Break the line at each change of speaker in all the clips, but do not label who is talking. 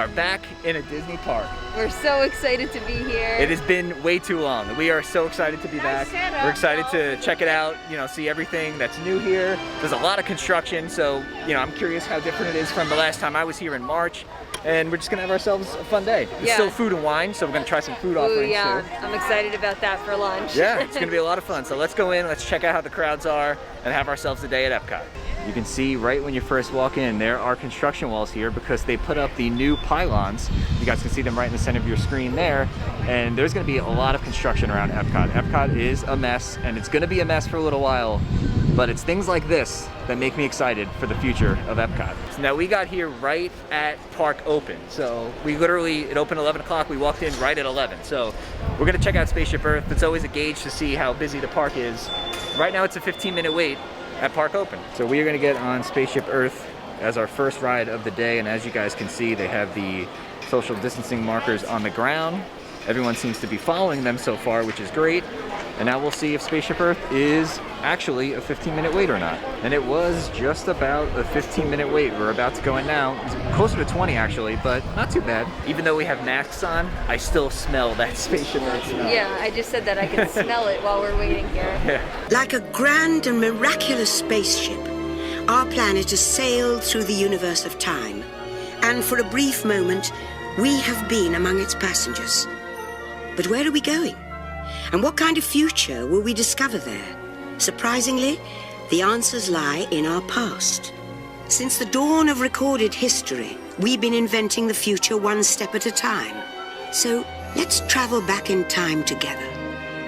are back in a Disney park.
We're so excited to be here.
It has been way too long. We are so excited to be back. We're excited to check it out, you know, see everything that's new here. There's a lot of construction, so, you know, I'm curious how different it is from the last time I was here in March. And we're just gonna have ourselves a fun day. It's still food and wine, so we're gonna try some food offerings too.
I'm excited about that for lunch.
Yeah, it's gonna be a lot of fun. So let's go in, let's check out how the crowds are, and have ourselves a day at EPCOT. You can see right when you first walk in, there are construction walls here because they put up the new pylons. You guys can see them right in the center of your screen there. And there's gonna be a lot of construction around EPCOT. EPCOT is a mess, and it's gonna be a mess for a little while, but it's things like this that make me excited for the future of EPCOT. So now we got here right at park open. So we literally, it opened 11 o'clock, we walked in right at 11. So we're gonna check out Spaceship Earth. It's always a gauge to see how busy the park is. Right now it's a 15-minute wait at park open. So we are gonna get on Spaceship Earth as our first ride of the day, and as you guys can see, they have the social distancing markers on the ground. Everyone seems to be following them so far, which is great. And now we'll see if Spaceship Earth is actually a 15-minute wait or not. And it was just about a 15-minute wait. We're about to go in now. It's closer to 20 actually, but not too bad. Even though we have masks on, I still smell that Spaceship Earth smell.
Yeah, I just said that I can smell it while we're waiting here.
Yeah.
Like a grand and miraculous spaceship, our planet has sailed through the universe of time. And for a brief moment, we have been among its passengers. But where are we going? And what kind of future will we discover there? Surprisingly, the answers lie in our past. Since the dawn of recorded history, we've been inventing the future one step at a time. So let's travel back in time together.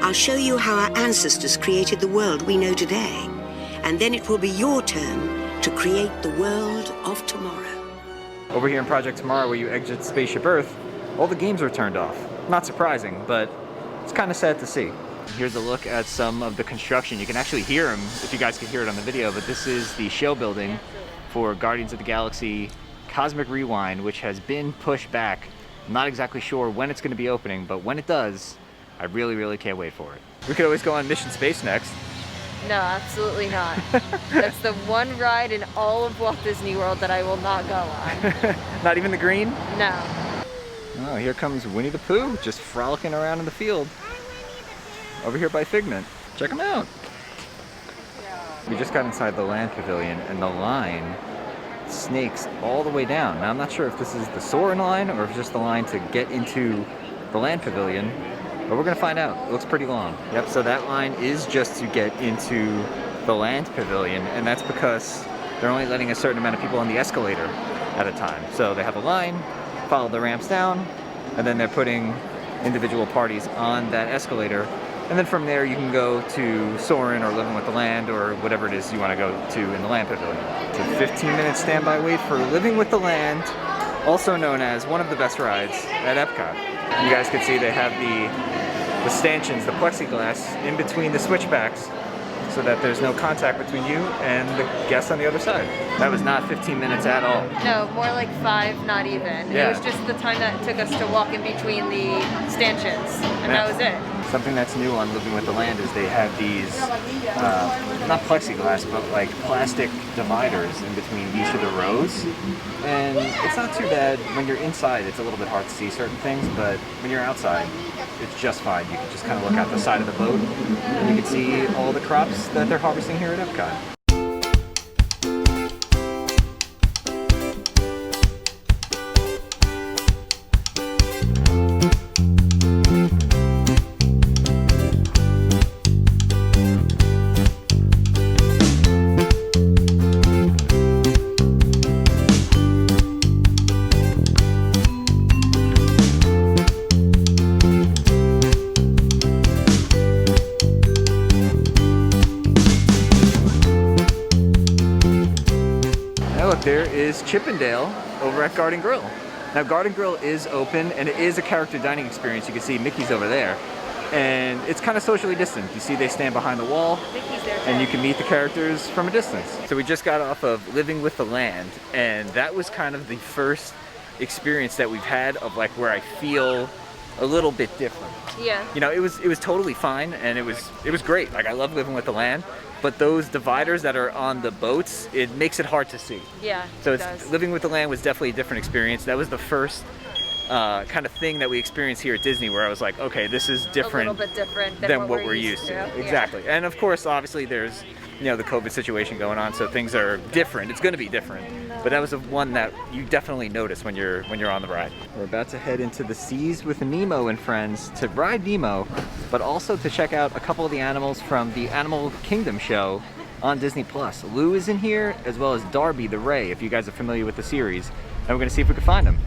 I'll show you how our ancestors created the world we know today. And then it will be your turn to create the world of tomorrow.
Over here in Project Tomorrow, where you exit Spaceship Earth, all the games are turned off. Not surprising, but it's kind of sad to see. Here's a look at some of the construction. You can actually hear them, if you guys can hear it on the video, but this is the shell building for Guardians of the Galaxy Cosmic Rewind, which has been pushed back. I'm not exactly sure when it's going to be opening, but when it does, I really, really can't wait for it. We could always go on Mission Space next.
No, absolutely not. That's the one ride in all of Walt Disney World that I will not go on.
Not even the green?
No.
Oh, here comes Winnie the Pooh, just frolicking around in the field. Over here by Figment. Check him out. We just got inside the land pavilion, and the line snakes all the way down. Now, I'm not sure if this is the Soarin line or if it's just the line to get into the land pavilion, but we're gonna find out. It looks pretty long. Yep, so that line is just to get into the land pavilion, and that's because they're only letting a certain amount of people on the escalator at a time. So they have a line, follow the ramps down, and then they're putting individual parties on that escalator. And then from there you can go to Soarin or Living with the Land or whatever it is you want to go to in the land pavilion. It's a 15-minute standby wait for Living with the Land, also known as one of the best rides at EPCOT. You guys can see they have the stanchions, the plexiglass, in between the switchbacks so that there's no contact between you and the guests on the other side. That was not 15 minutes at all.
No, more like 5, not even.
Yeah.
It was just the time that it took us to walk in between the stanchions, and that was it.
Something that's new on Living with the Land is they have these, not plexiglass, but like plastic dividers in between each of the rows. And it's not too bad. When you're inside, it's a little bit hard to see certain things, but when you're outside, it's just fine. You can just kind of look out the side of the boat, and you can see all the crops that they're harvesting here at EPCOT. There is Chippendale over at Garden Grill. Now Garden Grill is open and it is a character dining experience. You can see Mickey's over there. And it's kind of socially distant. You see they stand behind the wall and you can meet the characters from a distance. So we just got off of Living with the Land, and that was kind of the first experience that we've had of like where I feel a little bit different.
Yeah.
You know, it was totally fine, and it was great. Like, I love living with the land, but those dividers that are on the boats, it makes it hard to see.
Yeah.
So
it does.
living with the land was definitely a different experience. That was the first kind of thing that we experienced here at Disney, where I was like, okay, this is different,
a little bit different
than what we're used to. Exactly.
Yeah.
And of course, obviously, there's the COVID situation going on, so things are different. It's going to be different. But that was the one that you definitely notice when you're on the ride. We're about to head into the seas with Nemo and friends to ride Nemo, but also to check out a couple of the animals from the Animal Kingdom show on Disney Plus. Lou is in here, as well as Darby the Ray, if you guys are familiar with the series. And we're gonna see if we can find them.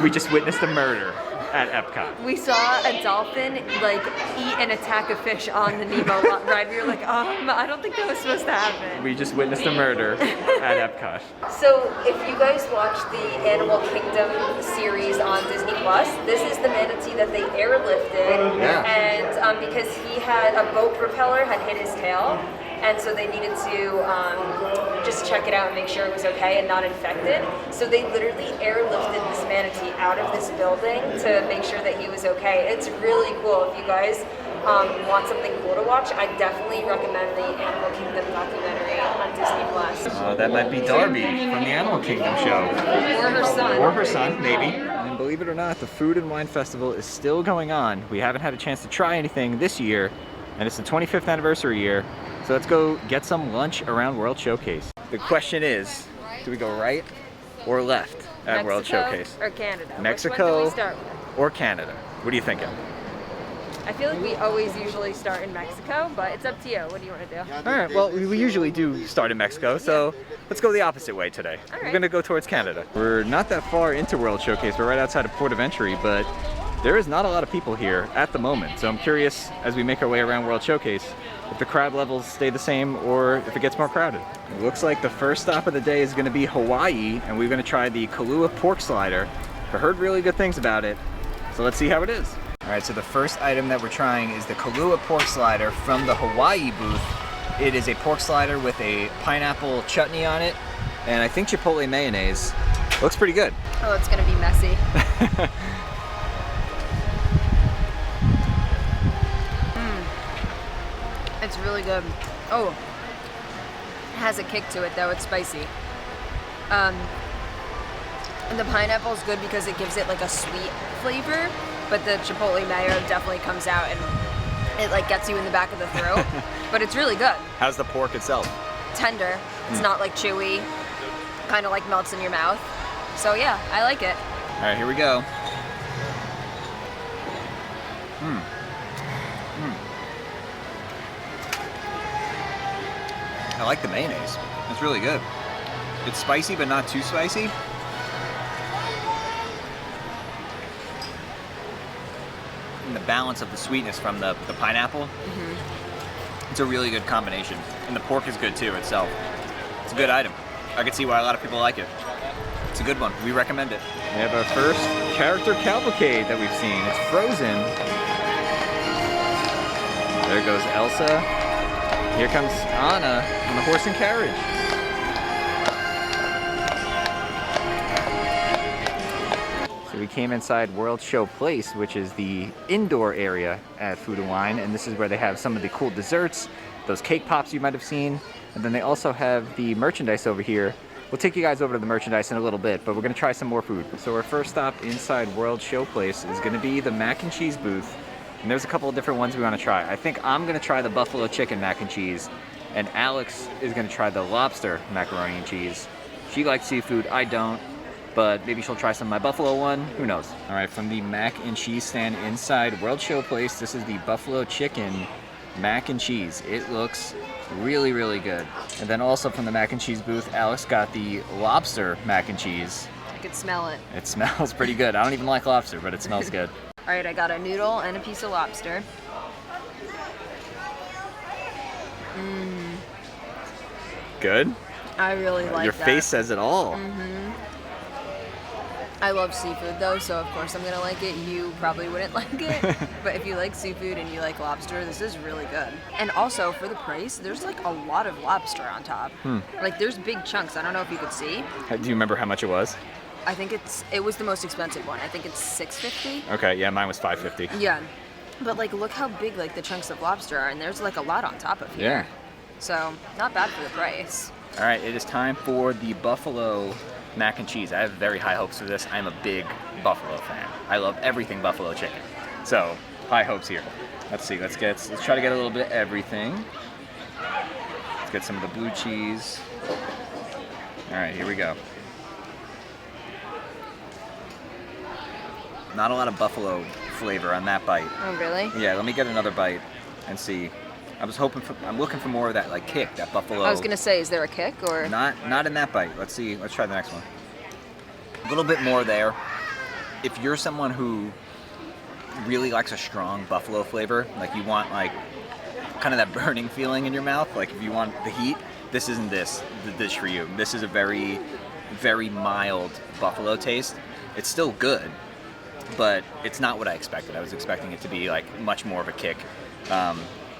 We just witnessed a murder at EPCOT.
We saw a dolphin like eat and attack a fish on the Nemo ride. We were like, I don't think that was supposed to happen.
We just witnessed a murder at EPCOT.
So if you guys watched the Animal Kingdom series on Disney Plus, this is the manatee that they airlifted.
Yeah.
And because he had a boat propeller had hit his tail, and so they needed to just check it out and make sure it was okay and not infected. So they literally airlifted this manatee out of this building to make sure that he was okay. It's really cool. If you guys want something cool to watch, I definitely recommend the Animal Kingdom documentary on Disney Plus.
That might be Darby from the Animal Kingdom show.
Or her son.
Or her son, maybe. And believe it or not, the Food and Wine Festival is still going on. We haven't had a chance to try anything this year, and it's the 25th anniversary year. So let's go get some lunch around World Showcase. The question is, do we go right or left at World Showcase?
Or Canada?
Mexico
Which one do we start with?
or Canada? What are you thinking?
I feel like we always usually start in Mexico, but it's up to you. What do you want to do?
All right, well, we usually do start in Mexico, so let's go the opposite way today.
All right.
We're gonna go towards Canada. We're not that far into World Showcase. We're right outside of port of entry, but there is not a lot of people here at the moment. So I'm curious, as we make our way around World Showcase, if the crowd levels stay the same or if it gets more crowded. It looks like the first stop of the day is gonna be Hawaii, and we're gonna try the Kahlua pork slider. I've heard really good things about it, so let's see how it is. All right, so the first item that we're trying is the Kahlua pork slider from the Hawaii booth. It is a pork slider with a pineapple chutney on it, and I think chipotle mayonnaise. Looks pretty good.
Oh, it's gonna be messy. It's really good. Oh, it has a kick to it though. It's spicy. And the pineapple is good because it gives it like a sweet flavor, but the chipotle mayo definitely comes out and it like gets you in the back of the throat. But it's really good.
How's the pork itself?
Tender. It's not like chewy. Kind of like melts in your mouth. So yeah, I like it.
All right, here we go. I like the mayonnaise. It's really good. It's spicy, but not too spicy. And the balance of the sweetness from the pineapple. It's a really good combination. And the pork is good too itself. It's a good item. I can see why a lot of people like it. It's a good one. We recommend it. We have our first character cavalcade that we've seen. It's Frozen. There goes Elsa. Here comes Anna on the horse and carriage. So we came inside World Show Place, which is the indoor area at Food and Wine, and this is where they have some of the cool desserts, those cake pops you might have seen, and then they also have the merchandise over here. We'll take you guys over to the merchandise in a little bit, but we're gonna try some more food. So our first stop inside World Show Place is gonna be the mac and cheese booth. And there's a couple of different ones we want to try. I think I'm going to try the buffalo chicken mac and cheese, and Alex is going to try the lobster macaroni and cheese. She likes seafood, I don't, but maybe she'll try some of my buffalo one, who knows. All right, from the mac and cheese stand inside World Show Place, this is the buffalo chicken mac and cheese. It looks really, really good. And then also from the mac and cheese booth, Alex got the lobster mac and cheese.
I could smell it.
It smells pretty good. I don't even like lobster, but it smells good.
All right, I got a noodle and a piece of lobster.
Good?
I really like
Your
that.
face says it all.
I love seafood though, so of course I'm gonna like it. You probably wouldn't like it, but if you like seafood and you like lobster, this is really good. And also for the price, there's like a lot of lobster on top. Like there's big chunks. I don't know if you could see.
Do you remember how much it was?
I think it was the most expensive one. I think it's $6.50.
Okay, yeah, mine was $5.50.
Yeah. But like, look how big like the chunks of lobster are, and there's like a lot on top of here.
Yeah.
So not bad for the price.
All right, it is time for the buffalo mac and cheese. I have very high hopes for this. I'm a big buffalo fan. I love everything buffalo chicken. So high hopes here. Let's see. Let's try to get a little bit of everything. Let's get some of the blue cheese. All right, here we go. Not a lot of buffalo flavor on that bite.
Oh really?
Yeah, let me get another bite and see. I'm looking for more of that like kick, that buffalo.
I was gonna say, is there a kick or?
Not in that bite. Let's see. Let's try the next one. A little bit more there. If you're someone who really likes a strong buffalo flavor, like you want like kind of that burning feeling in your mouth, like if you want the heat, this isn't the dish for you. This is a very, very mild buffalo taste. It's still good, but it's not what I expected. I was expecting it to be like much more of a kick.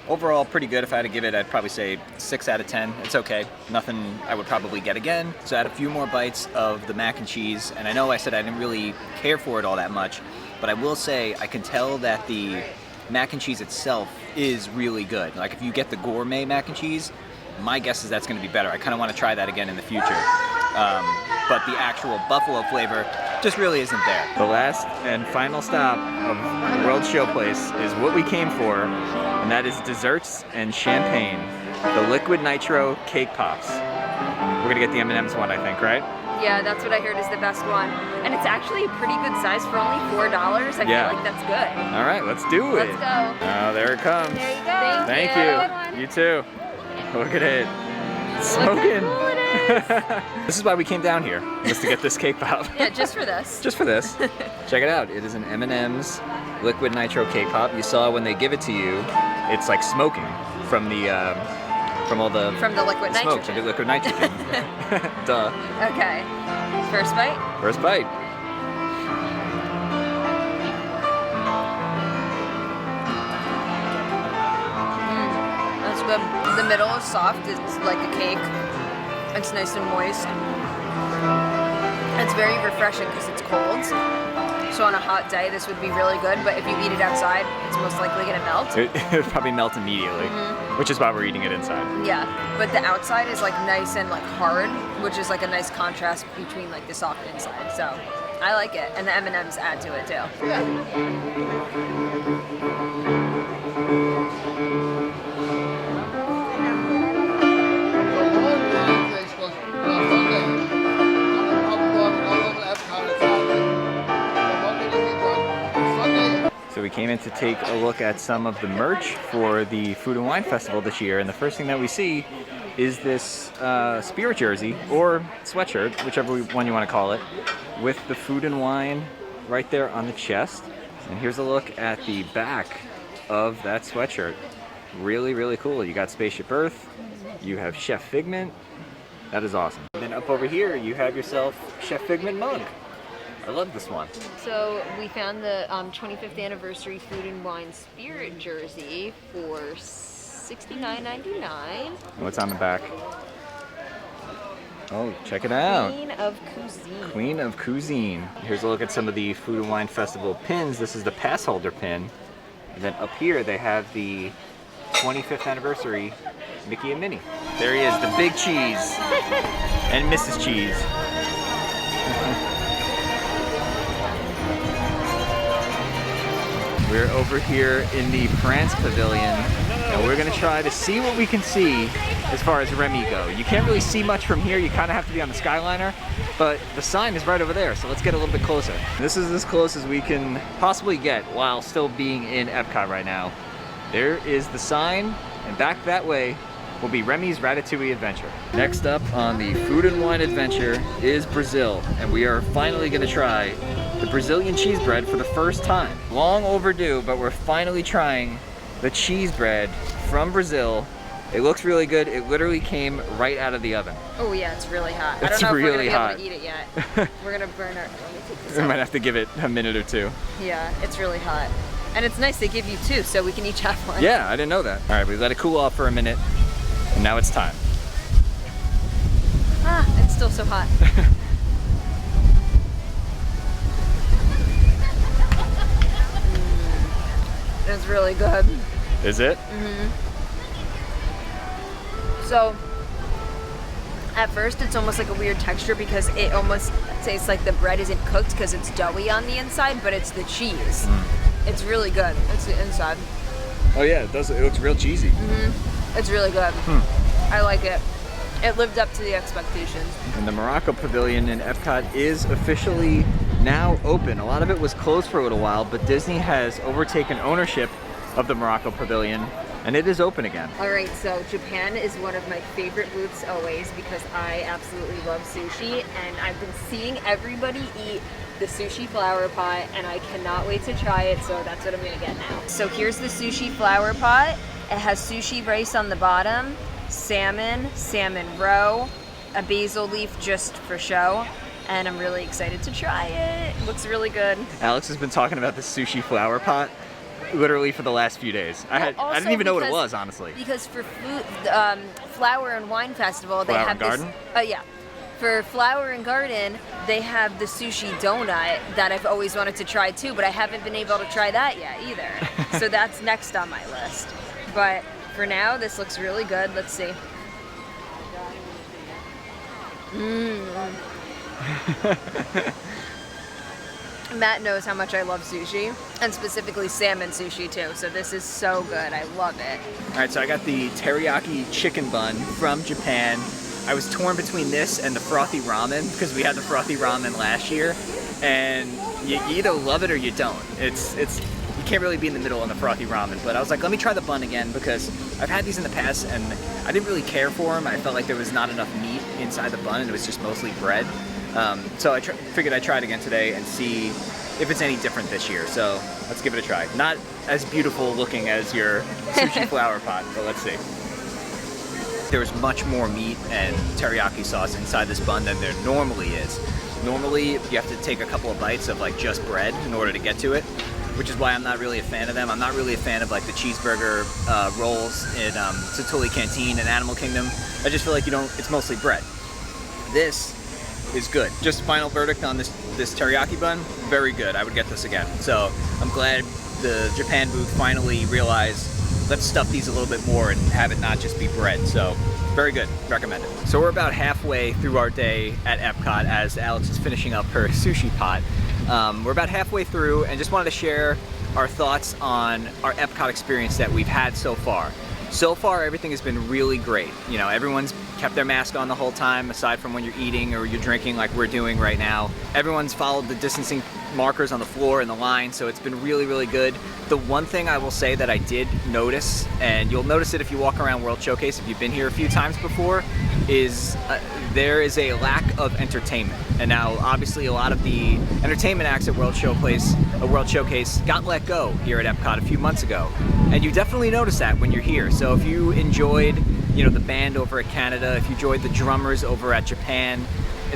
Overall, pretty good. If I had to give it, I'd probably say 6 out of 10. It's okay. Nothing I would probably get again. So I had a few more bites of the mac and cheese, and I know I said I didn't really care for it all that much, but I will say I can tell that the mac and cheese itself is really good. Like if you get the gourmet mac and cheese, my guess is that's going to be better. I kind of want to try that again in the future. But the actual buffalo flavor just really isn't there. The last and final stop of the World Showplace is what we came for, and that is desserts and champagne. The liquid nitro cake pops. We're gonna get the M&M's one, I think, right?
Yeah, that's what I heard is the best one. And it's actually a pretty good size for only $4. I feel like that's good.
All right, let's do it.
Let's go.
Oh, there it comes.
There you go.
Thank you. You too. Look at it. It's
Look
smoking.
how cool it is.
This is why we came down here, just to get this cake pop.
Yeah, just for this.
Just for this. Check it out. It is an M&M's liquid nitro cake pop. You saw when they give it to you, it's like smoking from the all the
liquid
smoke,
nitrogen.
the liquid nitrogen. Duh.
Okay. First bite.
First bite.
That's good. The middle is soft. It's like a cake. It's nice and moist. It's very refreshing because it's cold. So on a hot day, this would be really good. But if you eat it outside, it's most likely gonna melt.
It would probably melt immediately, which is why we're eating it inside.
Yeah, but the outside is like nice and like hard, which is like a nice contrast between like the soft inside. So I like it, and the M&Ms add to it too.
So we came in to take a look at some of the merch for the Food and Wine Festival this year, and the first thing that we see is this spirit jersey, or sweatshirt, whichever one you want to call it, with the Food and Wine right there on the chest. And here's a look at the back of that sweatshirt. Really, really cool. You got Spaceship Earth, you have Chef Figment. That is awesome. And then up over here, you have yourself Chef Figment mug. I love this one.
So we found the 25th anniversary Food and Wine Spirit jersey for $69.99.
What's on the back? Oh, check it out.
Queen of Cuisine.
Queen of Cuisine. Here's a look at some of the Food and Wine Festival pins. This is the pass holder pin. And then up here they have the 25th anniversary Mickey and Minnie. There he is, the big cheese. And Mrs. Cheese. We're over here in the France Pavilion, and we're gonna try to see what we can see as far as Remy go. You can't really see much from here, you kind of have to be on the Skyliner, but the sign is right over there, so let's get a little bit closer. This is as close as we can possibly get while still being in Epcot right now. There is the sign, and back that way will be Remy's Ratatouille Adventure. Next up on the Food and Wine Adventure is Brazil, and we are finally gonna try the Brazilian cheese bread for the first time. Long overdue, but we're finally trying the cheese bread from Brazil. It looks really good. It literally came right out of the oven.
Oh yeah, it's really hot. I
It's
don't know if
really
we're gonna
hot.
be able to eat it yet. We're gonna burn our. Let me take this
We
out.
might have to give it a minute or two.
Yeah, it's really hot. And it's nice they give you two, so we can each have one.
Yeah, I didn't know that. All right, we let it cool off for a minute, and now it's time.
Ah, it's still so hot. is really good.
Is it?
So, at first it's almost like a weird texture because it almost tastes like the bread isn't cooked because it's doughy on the inside, but it's the cheese. It's really good. It's the inside.
Oh yeah, it does. It looks real cheesy.
It's really good. I like it. It lived up to the expectations.
And the Morocco Pavilion in Epcot is officially now open. A lot of it was closed for a little while, but Disney has overtaken ownership of the Morocco Pavilion, and it is open again.
All right, so Japan is one of my favorite booths always because I absolutely love sushi, and I've been seeing everybody eat the sushi flower pot, and I cannot wait to try it, so that's what I'm gonna get now. So here's the sushi flower pot. It has sushi rice on the bottom, salmon roe, a basil leaf just for show, and I'm really excited to try it. It looks really good.
Alex has been talking about the sushi flower pot literally for the last few days. I didn't even know what it was, honestly.
Because for Flower and Wine Festival, they have
Garden?
Yeah. For Flower and Garden, they have the sushi donut that I've always wanted to try too, but I haven't been able to try that yet either. So that's next on my list. But for now, this looks really good. Let's see. Matt knows how much I love sushi, and specifically salmon sushi too, so this is so good. I love it.
All right, so I got the teriyaki chicken bun from Japan. I was torn between this and the frothy ramen because we had the frothy ramen last year, and you either love it or you don't. It's you can't really be in the middle on the frothy ramen, but I was like, let me try the bun again because I've had these in the past and I didn't really care for them. I felt like there was not enough meat inside the bun and it was just mostly bread. So I figured I'd try it again today and see if it's any different this year. So let's give it a try. Not as beautiful looking as your sushi flower pot, but let's see. There's much more meat and teriyaki sauce inside this bun than there normally is. Normally, you have to take a couple of bites of like just bread in order to get to it, which is why I'm not really a fan of them. I'm not really a fan of like the cheeseburger rolls in Satuli Canteen and Animal Kingdom. I just feel like it's mostly bread. This is good. Just final verdict on this teriyaki bun, very good. I would get this again. So I'm glad the Japan booth finally realized, let's stuff these a little bit more and have it not just be bread. So very good, recommend it. So we're about halfway through our day at Epcot as Alex is finishing up her sushi pot. We're about halfway through and just wanted to share our thoughts on our Epcot experience that we've had so far. So far, everything has been really great. You know, everyone's kept their mask on the whole time, aside from when you're eating or you're drinking like we're doing right now. Everyone's followed the distancing markers on the floor and the line, so it's been really, really good. The one thing I will say that I did notice, and you'll notice it if you walk around World Showcase if you've been here a few times before, is there is a lack of entertainment. And now, obviously, a lot of the entertainment acts at World Showcase got let go here at Epcot a few months ago. And you definitely notice that when you're here. So if you enjoyed, the band over at Canada, if you enjoyed the drummers over at Japan,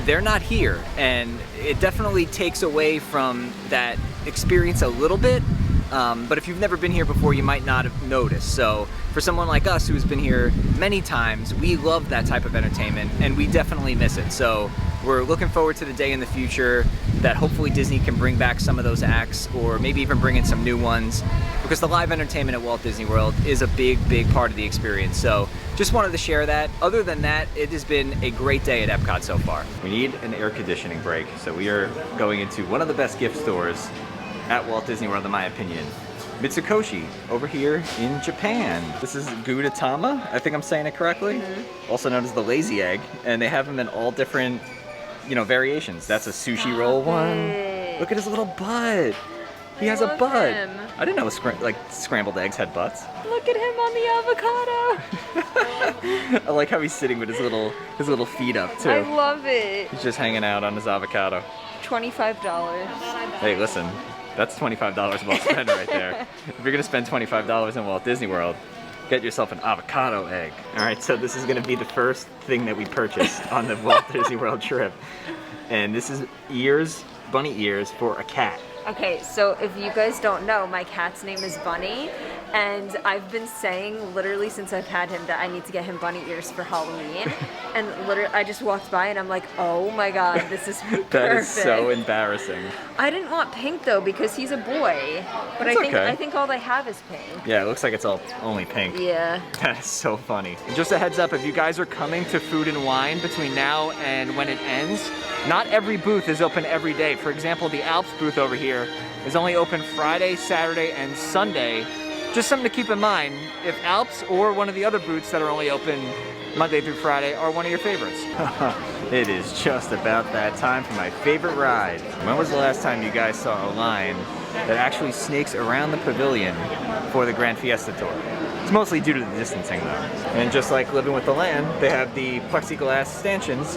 they're not here. And it definitely takes away from that experience a little bit. But if you've never been here before, you might not have noticed. So for someone like us who's been here many times, we love that type of entertainment and we definitely miss it. So we're looking forward to the day in the future that hopefully Disney can bring back some of those acts or maybe even bring in some new ones, because the live entertainment at Walt Disney World is a big, big part of the experience. So just wanted to share that. Other than that, it has been a great day at Epcot so far. We need an air conditioning break, so we are going into one of the best gift stores at Walt Disney World, in my opinion. Mitsukoshi over here in Japan. This is Gudetama, I think I'm saying it correctly, also known as the lazy egg, and they have them in all different, variations. That's a sushi roll one. Look at his little butt. He has a butt.
Him.
I didn't know scrambled eggs had butts.
Look at him on the avocado.
I like how he's sitting with his little feet up too.
I love it.
He's just hanging out on his avocado.
$25.
Hey, listen. That's $25 well spent right there. If you're gonna spend $25 in Walt Disney World, get yourself an avocado egg. All right, so this is gonna be the first thing that we purchased on the Walt Disney World trip. And this is bunny ears for a cat.
Okay, so if you guys don't know, my cat's name is Bunny, And I've been saying literally since I've had him that I need to get him bunny ears for Halloween. And literally I just walked by and I'm like, oh my god, this is perfect.
That is so embarrassing.
I didn't want pink though because he's a boy. But
That's okay.
I think all they have is pink.
Yeah, it looks like it's only pink.
Yeah.
That is so funny. And just a heads up, if you guys are coming to Food and Wine between now and when it ends, not every booth is open every day. For example, the Alps booth over here is only open Friday, Saturday, and Sunday. Just something to keep in mind, if Alps or one of the other booths that are only open Monday through Friday are one of your favorites. It is just about that time for my favorite ride. When was the last time you guys saw a line that actually snakes around the pavilion for the Grand Fiesta Tour? It's mostly due to the distancing though. And just like Living with the Land, they have the plexiglass stanchions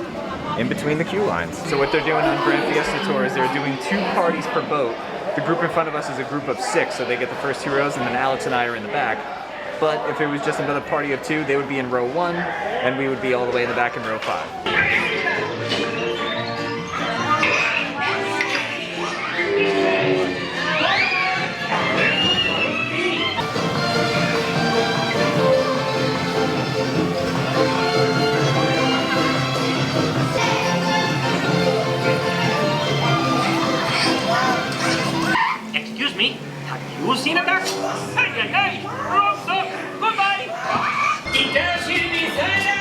in between the queue lines. So what they're doing on Grand Fiesta Tour is they're doing 2 parties per boat. The group in front of us is a group of 6, so they get the first 2 rows, and then Alex and I are in the back. But if it was just another party of 2, they would be in row 1, and we would be all the way in the back in row 5.
Excuse me, have you seen a duck? Hey, hey, hey! Wrong duck! Goodbye! It does you desire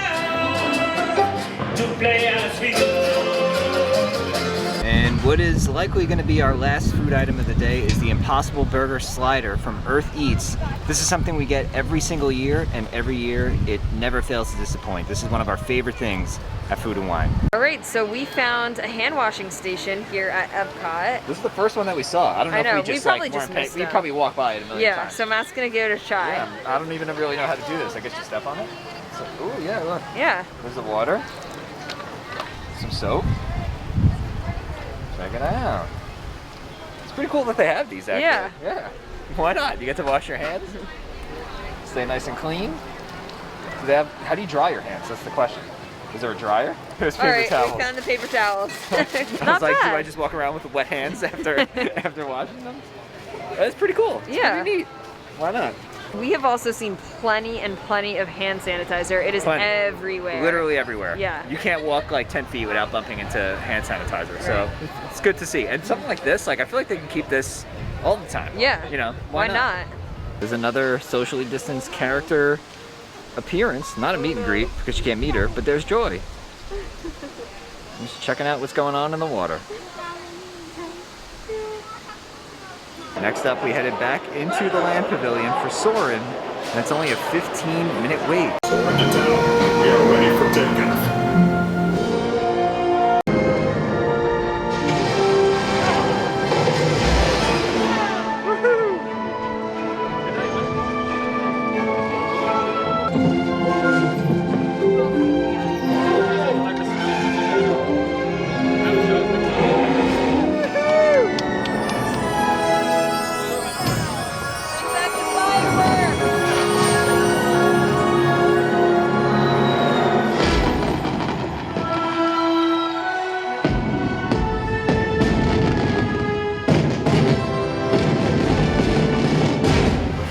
to play as we go.
And what is likely going to be our last food item of the day is the Impossible Burger Slider from Earth Eats. This is something we get every single year, and every year it never fails to disappoint. This is one of our favorite things at Food and Wine.
All right, so we found a hand washing station here at EPCOT.
This is the first one that we saw. I don't know, if we just
probably
like
just
weren't paying.
missed
We
them.
probably walked by it a million times.
So Matt's gonna give it a try.
Yeah, I don't even really know how to do this. I guess you step on it. So, ooh, yeah, look.
Yeah.
There's the water. Some soap. Check it out. It's pretty cool that they have these actually.
Yeah.
Yeah. Why not? You get to wash your hands. Stay nice and clean. Do they have, how do you dry your hands? That's the question. Is there a dryer? There's paper
All right,
towels.
we found the paper towels.
I
Not
was like,
bad.
do I just walk around with wet hands after washing them? That's pretty cool. It's
Yeah.
pretty neat. Why not?
We have also seen plenty and plenty of hand sanitizer. It is
Plenty.
everywhere.
Literally everywhere.
Yeah.
You can't walk like 10 feet without bumping into hand sanitizer. So it's good to see. And something like this, like I feel like they can keep this all the time.
Yeah.
You know,
Why not?
There's another socially distanced character appearance. Not a meet and greet because you can't meet her, but there's Joy. Just checking out what's going on in the water. Next up, we headed back into the land pavilion for Soarin, and it's only a 15-minute wait.
Soarin to town. We are ready for takeoff.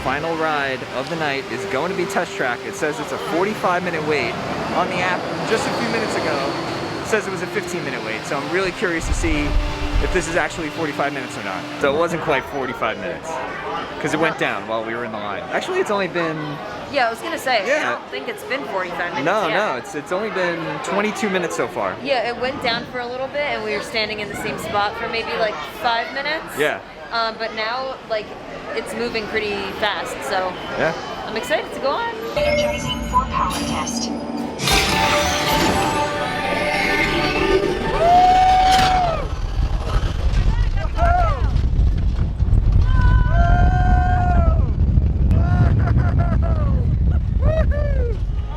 Final ride of the night is going to be Touch Track. It says it's a 45-minute wait. On the app just a few minutes ago, it says it was a 15-minute wait. So I'm really curious to see if this is actually 45 minutes or not. So it wasn't quite 45 minutes because it went down while we were in the line. Actually, it's only been...
Yeah, I was gonna say,
Yeah.
I don't think it's been 45 minutes
No,
yet.
no, it's only been 22 minutes so far.
Yeah, it went down for a little bit and we were standing in the same spot for maybe like 5 minutes.
Yeah.
But now, like, it's moving pretty fast, so
Yeah.
I'm excited to go on.
Energizing for power test.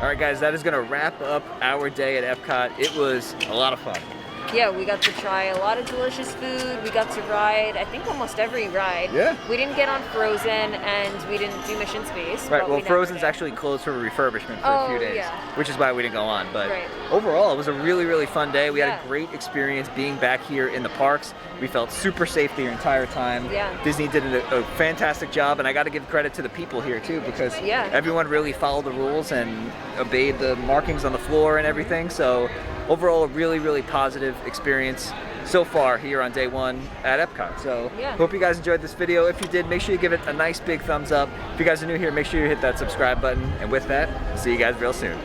All right, guys, that is gonna wrap up our day at EPCOT. It was a lot of fun.
yeah, we got to try a lot of delicious food. We got to ride, I think, almost every ride.
Yeah.
We didn't get on Frozen, and we didn't do Mission Space.
Right,
but
well,
we never
Frozen's
did.
actually closed for refurbishment for a few days,
yeah.
which is why we didn't go on. But
Right.
overall, it was a really, really fun day. We had
Yeah.
a great experience being back here in the parks. We felt super safe the entire time.
Yeah.
Disney did a fantastic job, and I got to give credit to the people here too, because
Yeah.
everyone really followed the rules and obeyed the markings on the floor and everything. So overall, a really, really positive experience so far here on day one at Epcot. So
Yeah.
hope you guys enjoyed this video. If you did, make sure you give it a nice big thumbs up. If you guys are new here, make sure you hit that subscribe button. And with that, see you guys real soon.